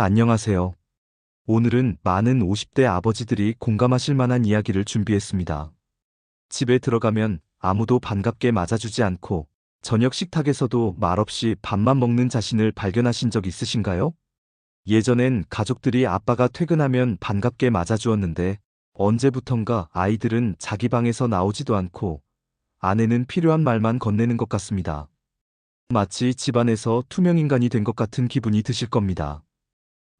안녕하세요. 오늘은 많은 50대 아버지들이 공감하실 만한 이야기를 준비했습니다. 집에 들어가면 아무도 반갑게 맞아주지 않고 저녁 식탁에서도 말없이 밥만 먹는 자신을 발견하신 적 있으신가요? 예전엔 가족들이 아빠가 퇴근하면 반갑게 맞아주었는데 언제부턴가 아이들은 자기 방에서 나오지도 않고 아내는 필요한 말만 건네는 것 같습니다. 마치 집안에서 투명인간이 된 것 같은 기분이 드실 겁니다.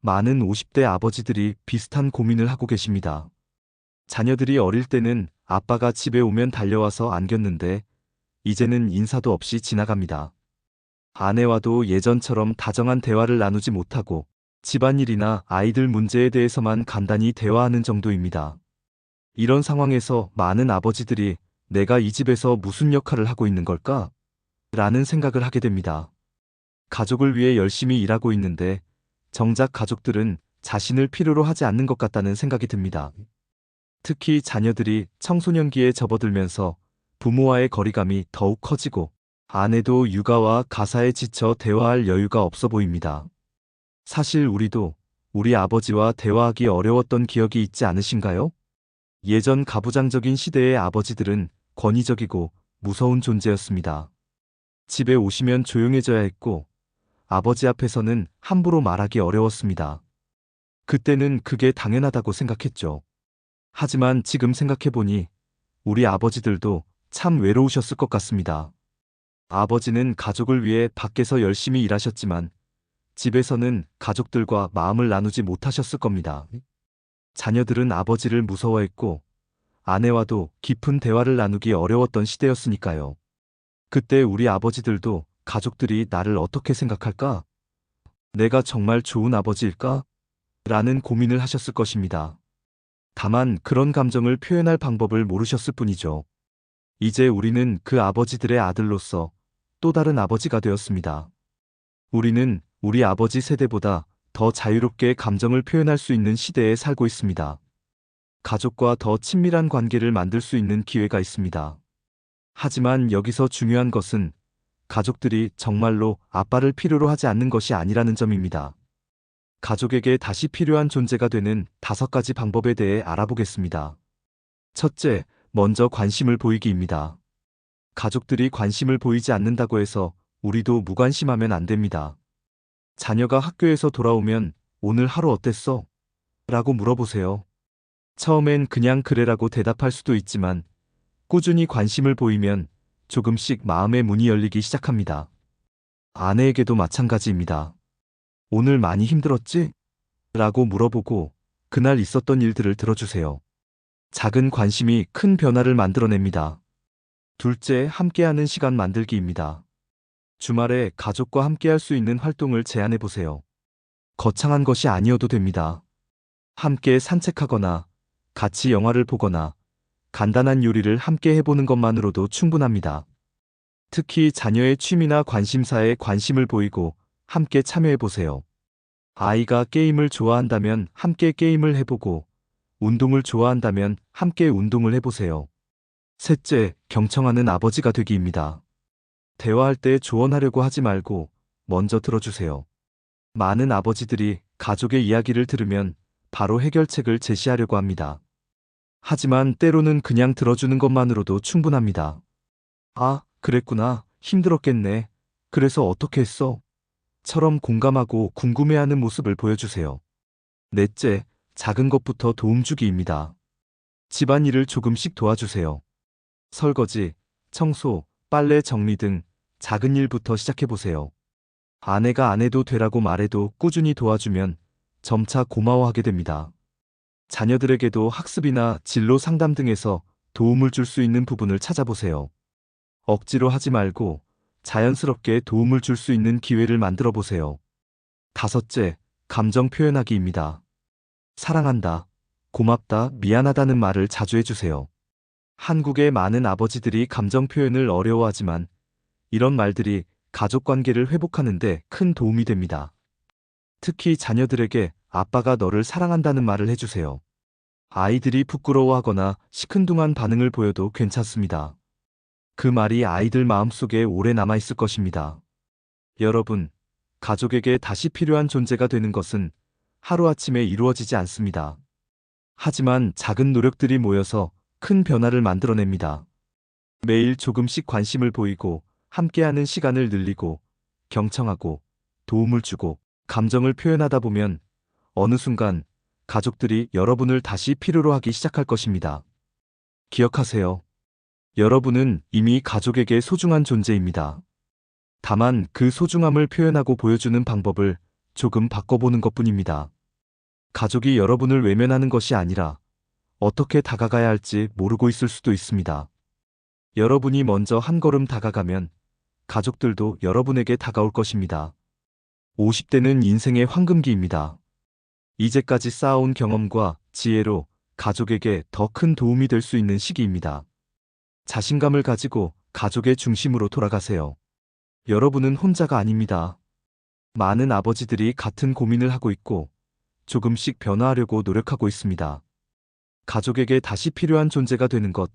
많은 50대 아버지들이 비슷한 고민을 하고 계십니다. 자녀들이 어릴 때는 아빠가 집에 오면 달려와서 안겼는데 이제는 인사도 없이 지나갑니다. 아내와도 예전처럼 다정한 대화를 나누지 못하고 집안일이나 아이들 문제에 대해서만 간단히 대화하는 정도입니다. 이런 상황에서 많은 아버지들이 내가 이 집에서 무슨 역할을 하고 있는 걸까? 라는 생각을 하게 됩니다. 가족을 위해 열심히 일하고 있는데 정작 가족들은 자신을 필요로 하지 않는 것 같다는 생각이 듭니다. 특히 자녀들이 청소년기에 접어들면서 부모와의 거리감이 더욱 커지고 아내도 육아와 가사에 지쳐 대화할 여유가 없어 보입니다. 사실 우리도 우리 아버지와 대화하기 어려웠던 기억이 있지 않으신가요? 예전 가부장적인 시대의 아버지들은 권위적이고 무서운 존재였습니다. 집에 오시면 조용해져야 했고 아버지 앞에서는 함부로 말하기 어려웠습니다. 그때는 그게 당연하다고 생각했죠. 하지만 지금 생각해보니 우리 아버지들도 참 외로우셨을 것 같습니다. 아버지는 가족을 위해 밖에서 열심히 일하셨지만 집에서는 가족들과 마음을 나누지 못하셨을 겁니다. 자녀들은 아버지를 무서워했고 아내와도 깊은 대화를 나누기 어려웠던 시대였으니까요. 그때 우리 아버지들도 가족들이 나를 어떻게 생각할까? 내가 정말 좋은 아버지일까? 라는 고민을 하셨을 것입니다. 다만 그런 감정을 표현할 방법을 모르셨을 뿐이죠. 이제 우리는 그 아버지들의 아들로서 또 다른 아버지가 되었습니다. 우리는 우리 아버지 세대보다 더 자유롭게 감정을 표현할 수 있는 시대에 살고 있습니다. 가족과 더 친밀한 관계를 만들 수 있는 기회가 있습니다. 하지만 여기서 중요한 것은 가족들이 정말로 아빠를 필요로 하지 않는 것이 아니라는 점입니다. 가족에게 다시 필요한 존재가 되는 5가지 방법에 대해 알아보겠습니다. 첫째, 먼저 관심을 보이기입니다. 가족들이 관심을 보이지 않는다고 해서 우리도 무관심하면 안 됩니다. 자녀가 학교에서 돌아오면 오늘 하루 어땠어? 라고 물어보세요. 처음엔 그냥 그래라고 대답할 수도 있지만 꾸준히 관심을 보이면 조금씩 마음의 문이 열리기 시작합니다. 아내에게도 마찬가지입니다. 오늘 많이 힘들었지? 라고 물어보고 그날 있었던 일들을 들어주세요. 작은 관심이 큰 변화를 만들어냅니다. 둘째, 함께하는 시간 만들기입니다. 주말에 가족과 함께할 수 있는 활동을 제안해 보세요. 거창한 것이 아니어도 됩니다. 함께 산책하거나 같이 영화를 보거나 간단한 요리를 함께 해보는 것만으로도 충분합니다. 특히 자녀의 취미나 관심사에 관심을 보이고 함께 참여해 보세요. 아이가 게임을 좋아한다면 함께 게임을 해보고 운동을 좋아한다면 함께 운동을 해보세요. 셋째, 경청하는 아버지가 되기입니다. 대화할 때 조언하려고 하지 말고 먼저 들어주세요. 많은 아버지들이 가족의 이야기를 들으면 바로 해결책을 제시하려고 합니다. 하지만 때로는 그냥 들어주는 것만으로도 충분합니다. 아, 그랬구나. 힘들었겠네. 그래서 어떻게 했어? 처럼 공감하고 궁금해하는 모습을 보여주세요. 넷째, 작은 것부터 도움 주기입니다. 집안일을 조금씩 도와주세요. 설거지, 청소, 빨래 정리 등 작은 일부터 시작해보세요. 아내가 안 해도 되라고 말해도 꾸준히 도와주면 점차 고마워하게 됩니다. 자녀들에게도 학습이나 진로 상담 등에서 도움을 줄 수 있는 부분을 찾아보세요. 억지로 하지 말고 자연스럽게 도움을 줄 수 있는 기회를 만들어 보세요. 다섯째, 감정 표현하기입니다. 사랑한다, 고맙다, 미안하다는 말을 자주 해주세요. 한국의 많은 아버지들이 감정 표현을 어려워하지만 이런 말들이 가족 관계를 회복하는 데 큰 도움이 됩니다. 특히 자녀들에게 아빠가 너를 사랑한다는 말을 해주세요. 아이들이 부끄러워하거나 시큰둥한 반응을 보여도 괜찮습니다. 그 말이 아이들 마음속에 오래 남아있을 것입니다. 여러분, 가족에게 다시 필요한 존재가 되는 것은 하루아침에 이루어지지 않습니다. 하지만 작은 노력들이 모여서 큰 변화를 만들어냅니다. 매일 조금씩 관심을 보이고 함께하는 시간을 늘리고 경청하고 도움을 주고 감정을 표현하다 보면 어느 순간 가족들이 여러분을 다시 필요로 하기 시작할 것입니다. 기억하세요. 여러분은 이미 가족에게 소중한 존재입니다. 다만 그 소중함을 표현하고 보여주는 방법을 조금 바꿔보는 것뿐입니다. 가족이 여러분을 외면하는 것이 아니라 어떻게 다가가야 할지 모르고 있을 수도 있습니다. 여러분이 먼저 한 걸음 다가가면 가족들도 여러분에게 다가올 것입니다. 50대는 인생의 황금기입니다. 이제까지 쌓아온 경험과 지혜로 가족에게 더 큰 도움이 될 수 있는 시기입니다. 자신감을 가지고 가족의 중심으로 돌아가세요. 여러분은 혼자가 아닙니다. 많은 아버지들이 같은 고민을 하고 있고 조금씩 변화하려고 노력하고 있습니다. 가족에게 다시 필요한 존재가 되는 것,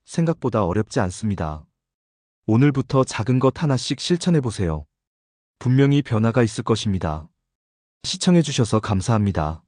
생각보다 어렵지 않습니다. 오늘부터 작은 것 하나씩 실천해 보세요. 분명히 변화가 있을 것입니다. 시청해주셔서 감사합니다.